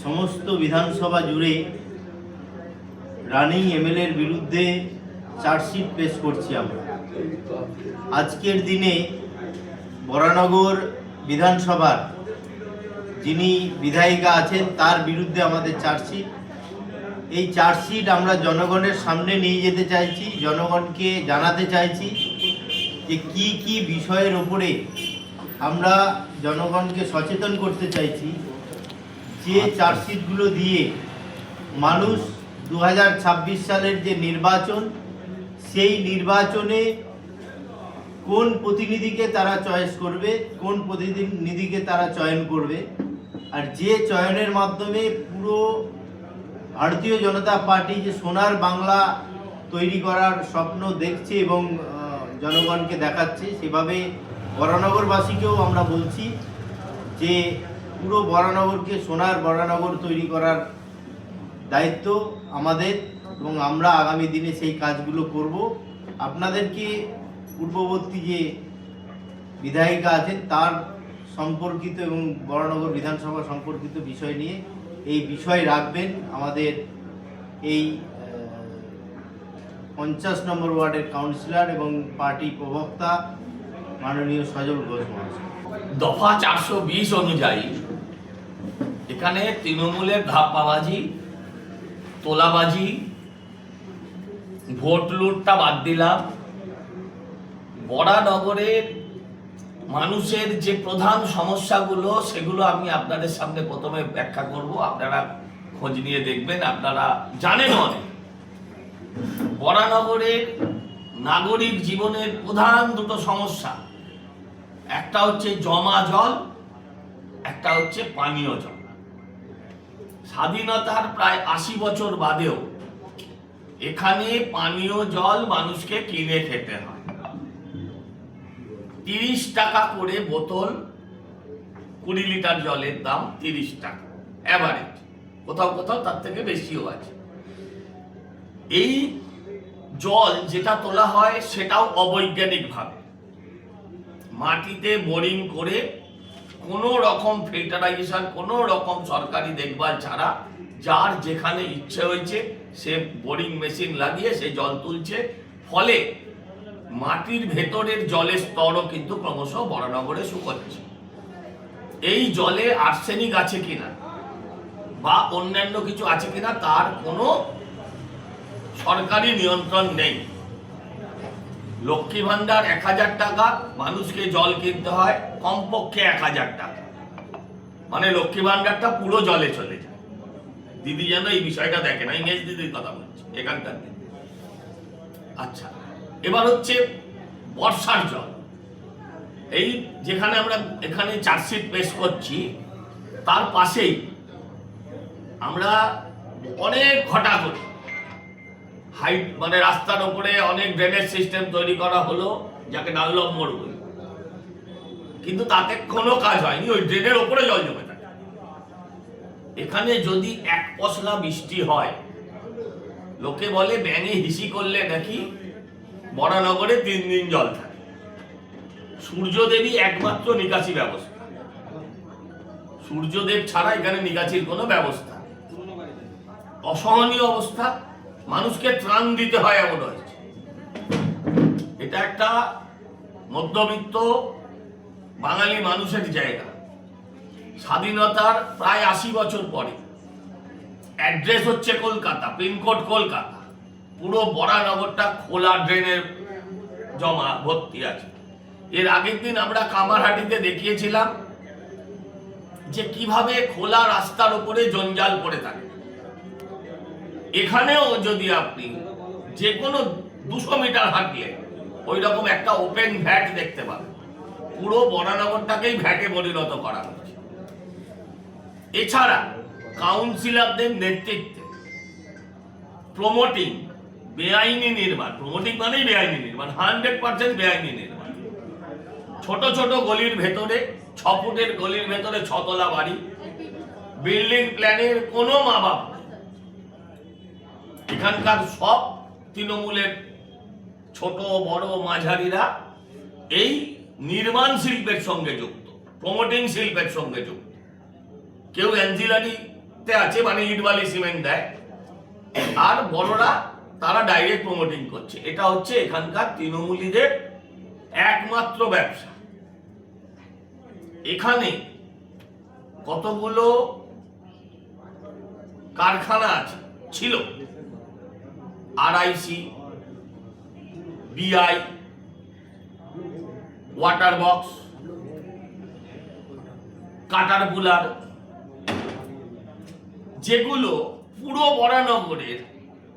সমস্ত বিধানসভা জুড়ে রানিং এমএলএর বিরুদ্ধে চার্জশিট পেশ করছি আমরা। আজকের দিনে বরানগর বিধানসভার যিনি বিধায়িকা আছেন তার বিরুদ্ধে আমাদের চার্জশিট। এই চার্জশিট আমরা জনগণের সামনে নিয়ে যেতে চাইছি, জনগণকে জানাতে চাইছি যে কি কি বিষয়ের ওপরে আমরা জনগণকে সচেতন করতে চাইছি। যে চার্জশিটগুলো দিয়ে মানুষ 2026 সালের যে নির্বাচন, সেই নির্বাচনে কোন প্রতিনিধিকে তারা চয়েস করবে, কোন প্রতিনিধিকে তারা চয়ন করবে, আর যে চয়নের মাধ্যমে পুরো ভারতীয় জনতা পার্টি যে সোনার বাংলা তৈরি করার স্বপ্ন দেখছে এবং জনগণকে দেখাচ্ছে, সেভাবে বরানগরবাসীকেও আমরা বলছি যে পুরো বরানগরকে সোনার বরানগর তৈরি করার দায়িত্ব আমাদের এবং আমরা আগামী দিনে সেই কাজগুলো করব। আপনাদেরকে পূর্ববর্তী যে বিধায়িকা আছেন তার সম্পর্কিত এবং বরানগর বিধানসভা সম্পর্কিত বিষয় নিয়ে এই বিষয় রাখবেন আমাদের এই 50 নম্বর ওয়ার্ডের কাউন্সিলর এবং পার্টি প্রবক্তা মাননীয় সজল ঘোষ মহাশয়। দফা 420 অনুযায়ী এখানে তৃণমূলের ধাপ্পাবাজি, তোলাবাজি, ভোট লুটটা বাদ দিলাম, বরানগরের মানুষের যে প্রধান সমস্যাগুলো সেগুলো আমি আপনাদের সামনে প্রথমে ব্যাখ্যা করব। আপনারা খোঁজ নিয়ে দেখবেন, আপনারা জানেন অনেক। বরানগরের নাগরিক জীবনের প্রধান দুটো সমস্যা, একটা হচ্ছে জমা জল, একটা হচ্ছে পানীয় জল। স্বাধীনতার প্রায় 80 বছর বাদেও এখানে পানীয় জল মানুষকে কিনে খেতে হয়। 30 টাকা করে বোতল, 20 লিটার জলের দাম 30 টাকা এভারেজ, কোথাও কোথাও তার থেকে বেশিও আছে। এই জল যেটা তোলা হয় সেটাও অবৈজ্ঞানিক ভাবে মাটিতে বোরিং করে কোনো রকম ফিল্টারাইজেশন, কোনো রকম সরকারি দেখভাল ছাড়া যার যেখানে ইচ্ছে হয়েছে সে বোরিং মেশিন লাগিয়ে সে জল তুলছে। ফলে মাটির ভেতরের জলের স্তরও কিন্তু ক্রমশ বরানগরে শুকোচ্ছে। এই জলে আর্সেনিক আছে কিনা বা অন্যান্য কিছু আছে কিনা তার কোনো সরকারি নিয়ন্ত্রণ নেই। লক্ষ্মী ভান্ডার 1000 টাকা, মানুষকে জল কিনতে হয় কমপক্ষে 1000 টাকা, মানে লক্ষ্মী ভান্ডারটা পুরো জলে চলে যায়। দিদি যেন এই বিষয়টা দেখে না, ইংরেজ দিদির কথা বলছি এখানকার দিদি। আচ্ছা, এবার হচ্ছে বর্ষার জল। এই যেখানে আমরা এখানে চার্জশিট পেশ করছি তার পাশেই আমরা অনেক ঘটা করি হাইট, মানে রাস্তার উপরে অনেক ড্রেনেজ সিস্টেম তৈরি করা হলো, যাকে ডানলপ মোড় বলি, কিন্তু তাতে কোনো কাজ হয়নি। ওই ড্রেনের উপরে জল জমে থাকে। এখানে যদি 1 পশলা বৃষ্টি হয়, লোকে বলে ব্যাঙে হিসি করলে নাকি বরানগরে 3 দিন জল থাকে। সূর্যদেবই একমাত্র নিকাশি ব্যবস্থা, সূর্যদেব ছাড়া এখানে নিকাশির কোনো ব্যবস্থা। অসহনীয় অবস্থা, মানুষকে ত্রাণ দিতে হয় এমন হয়েছে। এটা একটা মধ্যবিত্ত বাঙালি মানুষের জায়গা। স্বাধীনতার প্রায় 80 বছর পরে অ্যাড্রেস হচ্ছে কলকাতা, পিনকোড কলকাতা, পুরো বরানগরটা খোলা ড্রেনের জমা ভর্তি আছে। এর আগের দিন আমরা কামারহাটিতে দেখিয়েছিলাম যে কিভাবে খোলা রাস্তার উপরে জঞ্জাল পড়ে থাকে। এখানেও যদি আপনি যে কোনো 200 মিটার হাঁটলে ওই রকম একটা ওপেন ভ্যাট দেখতে পাবেন। পুরো বরানগরটাকেই ভ্যাটে পরিণত করা হচ্ছে। এছাড়া কাউন্সিলরদের নেতৃত্বে প্রমোটিং বেআইনি নির্মাণ, প্রমোটিং মানেই বেআইনি নির্মাণ, 100% বেআইনি নির্মাণ। ছোট ছোট গলির ভেতরে, 6 ফুটের গলির ভেতরে 6 তলা বাড়ি, বিল্ডিং প্ল্যানের কোনো মা বাপ। এখানকার সব তৃণমূলের ছোট বড় মাঝারিরা এই নির্মাণ শিল্পের সঙ্গে যুক্ত, প্রমোটিং শিল্পের সঙ্গে যুক্ত। কেউ অ্যাঞ্জিলারি আছে, মানে ইট বালি সিমেন্ট দেয়, আর বড়রা তারা ডাইরেক্ট প্রমোটিং করছে। এটা হচ্ছে এখানকার তৃণমূলীদের একমাত্র ব্যবসা। এখানে কতগুলো কারখানা আছে, ছিল, RIC, BI, ওয়াটার বক্স, কাটারপুলার, যেগুলো পুরো বরানগরের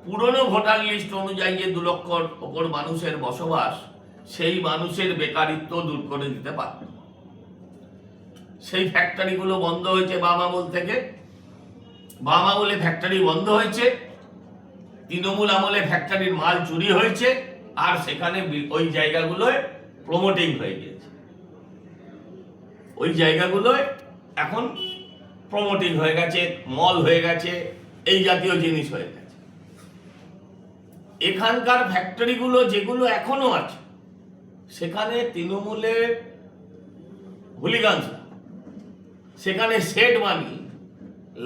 পুরনো ভোটার লিস্ট অনুযায়ী যে 2 লক্ষর ওপর মানুষের বসবাস, সেই মানুষের বেকারিত্ব দূর করে দিতে পারত। সেই ফ্যাক্টরিগুলো বন্ধ হয়েছে বাম আমল থেকে। বাম আমলে ফ্যাক্টরি বন্ধ হয়েছে, তৃণমূল আমলে ফ্যাক্টরির মাল চুরি হয়েছে, আর সেখানে ওই জায়গাগুলোয় প্রমোটিং হয়ে গেছে। ওই জায়গাগুলোয় এখন প্রমোটিং হয়ে গেছে, মল হয়ে গেছে, এই জাতীয় জিনিস হয়ে গেছে। এখানকার ফ্যাক্টরিগুলো যেগুলো এখনো আছে, সেখানে তৃণমূলের হুলিগানরা সেখানে শেড বানিয়ে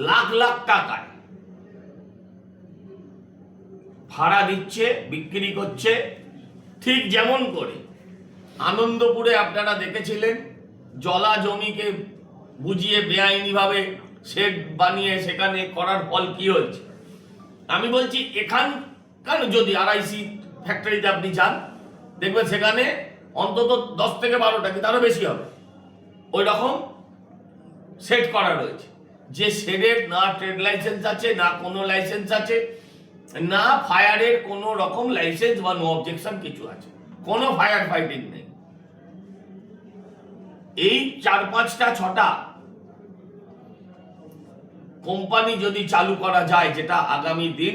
লাখ লাখ টাকায় ভাড়া দিচ্ছে, বিক্রি করছে। ঠিক যেমন করে আনন্দপুরে আপনারা দেখেছিলেন জলা জমিকে বুঝিয়ে বেআইনিভাবে শেড বানিয়ে সেখানে করার ফল কি হচ্ছে। আমি বলছি এখানকার যদি RIC ফ্যাক্টরিতে আপনি যান, দেখবেন সেখানে অন্তত 10 থেকে 12টা, কি তারও বেশি হবে, ওই রকম সেট করা রয়েছে। যে শেডের না ট্রেড লাইসেন্স আছে, না কোনো লাইসেন্স আছে, না ফায়ারের কোনো রকম লাইসেন্স বা নো অবজেকশন কিছু আছে, কোনো ফায়ার ফাইটিং নেই। এই 4-5টা 6টা কোম্পানি যদি চালু করা যায়, যেটা আগামী দিন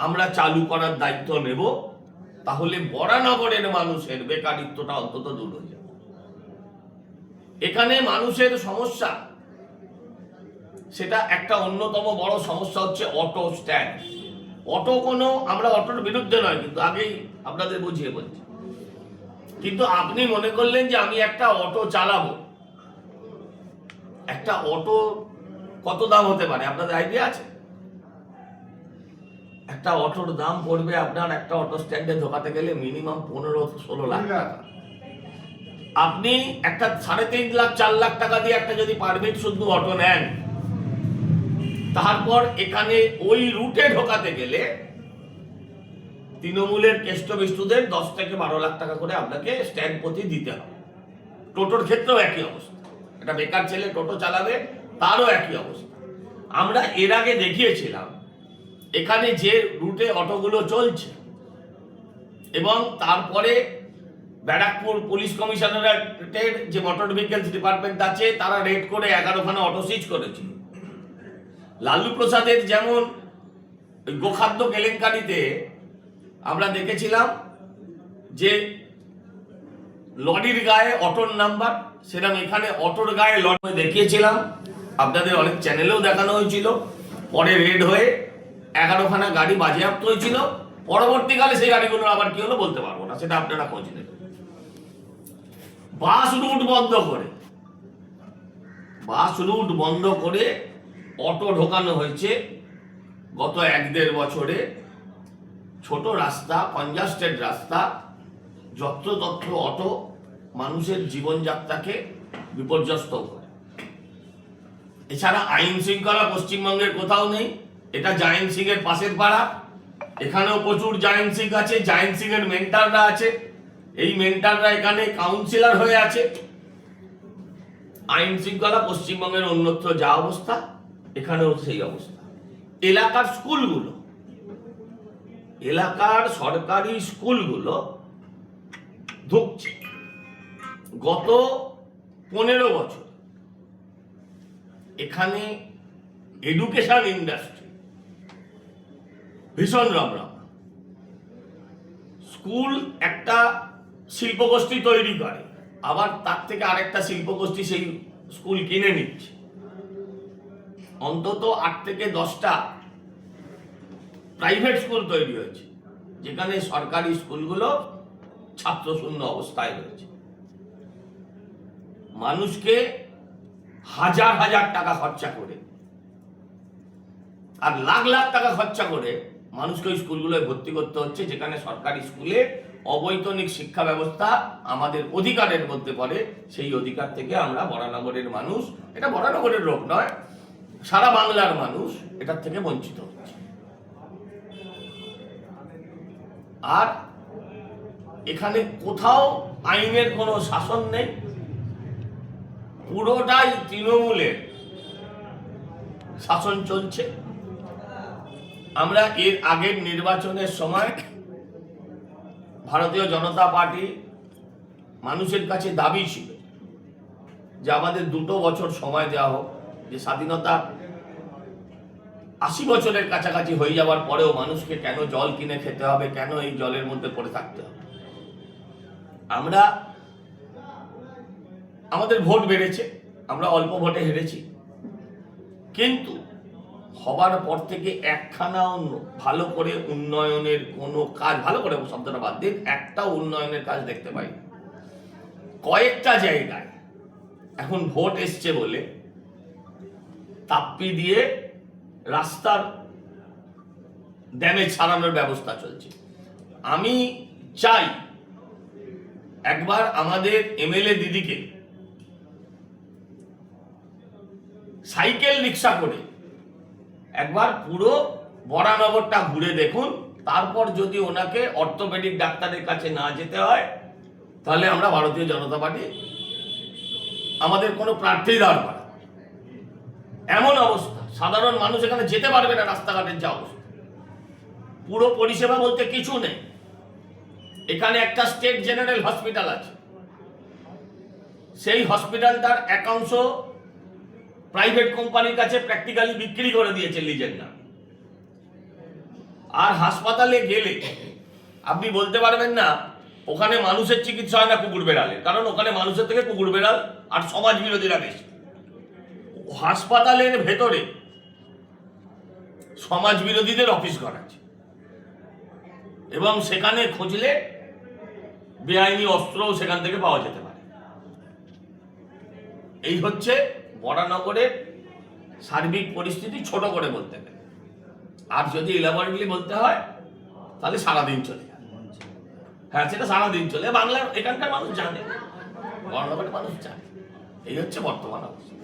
আমরা চালু করার দায়িত্ব নেব, তাহলে বরানগরের মানুষের বেকারিত্বটা অন্তত দূর হয়ে যাবে। এখানে মানুষের সমস্যা, সেটা একটা অন্যতম বড় সমস্যা হচ্ছে অটো স্ট্যান্ড। অটো আমরা অটোর বিরুদ্ধে নয়, কিন্তু আগেই আপনাদের বুঝিয়ে বলছি। কিন্তু আপনি মনে করলেন যে আমি একটা অটো চালাবো, একটা অটো কত দাম হতে পারে আপনাদের আইডিয়া আছে? একটা অটোর দাম পড়বে আপনার একটা অটো স্ট্যান্ডে ঢোকাতে গেলে মিনিমাম 15-16 লাখ টাকা। আপনি একটা 3.5 লাখ 4 লাখ টাকা দিয়ে একটা যদি পারমিট শুধু অটো নেন, তারপর এখানে ওই রুটে ঢোকাতে গেলে তৃণমূলের কেষ্টবিষ্টুদের 10 থেকে 12 লাখ টাকা করে আপনাকে স্ট্যান্ড প্রতি দিতে হবে। টোটোর ক্ষেত্রেও একই অবস্থা, একটা বেকার ছেলে টোটো চালাবে, তারও একই অবস্থা। আমরা এর আগে দেখিয়েছিলাম এখানে যে রুটে অটোগুলো চলছে, এবং তারপরে ব্যারাকপুর পুলিশ কমিশনারেটের যে মোটর ভেহিকলস ডিপার্টমেন্ট আছে, তারা রেড করে 11খানা অটো সিজ করেছিল। লালু প্রসাদের যেমন গোখাদ্য কেলেঙ্কারিতে আমরা দেখেছিলাম যে লরির গায়ে অটোর নাম্বার, সেরকম এখানে অটোর গায়ে লরি দেখিয়েছিলাম, আপনাদের অনেক চ্যানেলেও দেখানো হয়েছিল। পরে রেড হয়ে 11খানা গাড়ি বাজেয়াপ্ত হয়েছিল। পরবর্তীকালে সেই গাড়িগুলোর আবার কি হলো বলতে পারবো না, সেটা আপনারা খোঁজ নেবেন। বাস রুট বন্ধ করে অটো ঢোকানো হয়েছে গত 1-1.5 বছরে। ছোট রাস্তা, কনজাস্টেড রাস্তা, যত্রতত্র অটো মানুষের জীবনযাত্রাকে বিপর্যস্ত করে। এছাড়া আইন শৃঙ্খলা পশ্চিমবঙ্গের কোথাও নেই। এটা জায়েন্ট সিং এর পাশের পাড়া, এখানেও প্রচুর জায়েন্ট সিং আছে, জায়েন্ট সিং এর মেন্টাররা আছে, এই মেন্টাররা এখানে কাউন্সিলর হয়ে আছে। আইন শৃঙ্খলা পশ্চিমবঙ্গের অন্যত্র যা অবস্থা, এখানেও সেই অবস্থা। এলাকার সরকারি স্কুলগুলো ধুঁকছে। গত 15 বছর এখানে এডুকেশন ইন্ডাস্ট্রি ভীষণ রমরমা। স্কুল একটা শিল্পগোষ্ঠী তৈরি করে, আবার তার থেকে আরেকটা শিল্পগোষ্ঠী সেই স্কুল কিনে নিচ্ছে। অন্তত 8 থেকে 10টা প্রাইভেট স্কুল তৈরি হয়েছে, যেখানে সরকারি স্কুলগুলো ছাত্রশূন্য অবস্থায় রয়েছে। মানুষকে হাজার হাজার টাকা খরচা করে আর লাখ লাখ টাকা খরচা করে মানুষকে ওই স্কুলগুলোয় ভর্তি করতে হচ্ছে, যেখানে সরকারি স্কুলে অবৈতনিক শিক্ষা ব্যবস্থা আমাদের অধিকারের মধ্যে পড়ে। সেই অধিকার থেকে আমরা বরানগরের মানুষ, এটা বরানগরের রোগ নয়, সারা বাংলার মানুষ এটার থেকে বঞ্চিত হচ্ছে। আর এখানে কোথাও আইনের কোনো শাসন নেই, পুরোটাই তৃণমূলের শাসন চলছে। আমরা এর আগের নির্বাচনের সময় ভারতীয় জনতা পার্টি মানুষের কাছে দাবি ছিল যে আমাদের 2 বছর সময় দেওয়া হোক, যে স্বাধীনতা 80 বছরের কাছাকাছি হয়ে যাওয়ার পরেও মানুষকে কেন জল কিনে খেতে হবে, কেন এই জলের মধ্যে পড়ে থাকতে হবে। আমরা আমাদের ভোট বেড়েছে, আমরা অল্প ভোটে হেরেছি, কিন্তু হবার পর থেকে একখানা ভালো করে উন্নয়নের কোনো কাজ, ভালো করে শব্দটা বাদ দিন, একটা উন্নয়নের কাজ দেখতে পাই। কয়েকটা জায়গায় এখন ভোট এসছে বলে তাপ্পি দিয়ে রাস্তার ড্যামেজ সারানোর ব্যবস্থা চলছে। আমি চাই একবার আমাদের এমএলএ দিদিকে সাইকেল রিক্সা করে একবার পুরো বরানগরটা ঘুরে দেখুন, তারপর যদি ওনাকে অর্থোপেডিক ডাক্তারের কাছে না যেতে হয়, তাহলে আমরা ভারতীয় জনতা পার্টি আমাদের কোনো প্রার্থী দাঁড় করা। এমন অবস্থা, সাধারণ মানুষ এখানে যেতে পারবে না, রাস্তাঘাটের যা অবস্থা, পুরো পরিষেবা বলতে কিছু নেই। এখানে একটা স্টেট জেনারেল হসপিটাল আছে, সেই হসপিটালটার একাংশ প্রাইভেট কোম্পানির কাছে প্র্যাকটিক্যালি বিক্রি করে দিয়েছে লিজের নাম। আর হাসপাতালে গেলে আপনি বলতে পারবেন না ওখানে মানুষের চিকিৎসা হয় না কুকুর বেড়ালে, কারণ ওখানে মানুষের থেকে কুকুর বেড়াল আর সমাজ বিরোধীরা বেশি। হাসপাতালের ভেতরে সমাজ বিরোধীদের অফিস ঘর আছে, এবং সেখানে খুঁজলে বেআইনি অস্ত্রও সেখান থেকে পাওয়া যেতে পারে। এই হচ্ছে বরানগরের সার্বিক পরিস্থিতি, ছোট করে বলতে গেলে। আর যদি ইলাবরেটলি বলতে হয় তাহলে সারাদিন চলে যায়। হ্যাঁ, সেটা সারাদিন চলে, বাংলার এখানকার মানুষ জানে, বরানগরের মানুষ জানে। এই হচ্ছে বর্তমান অবস্থা।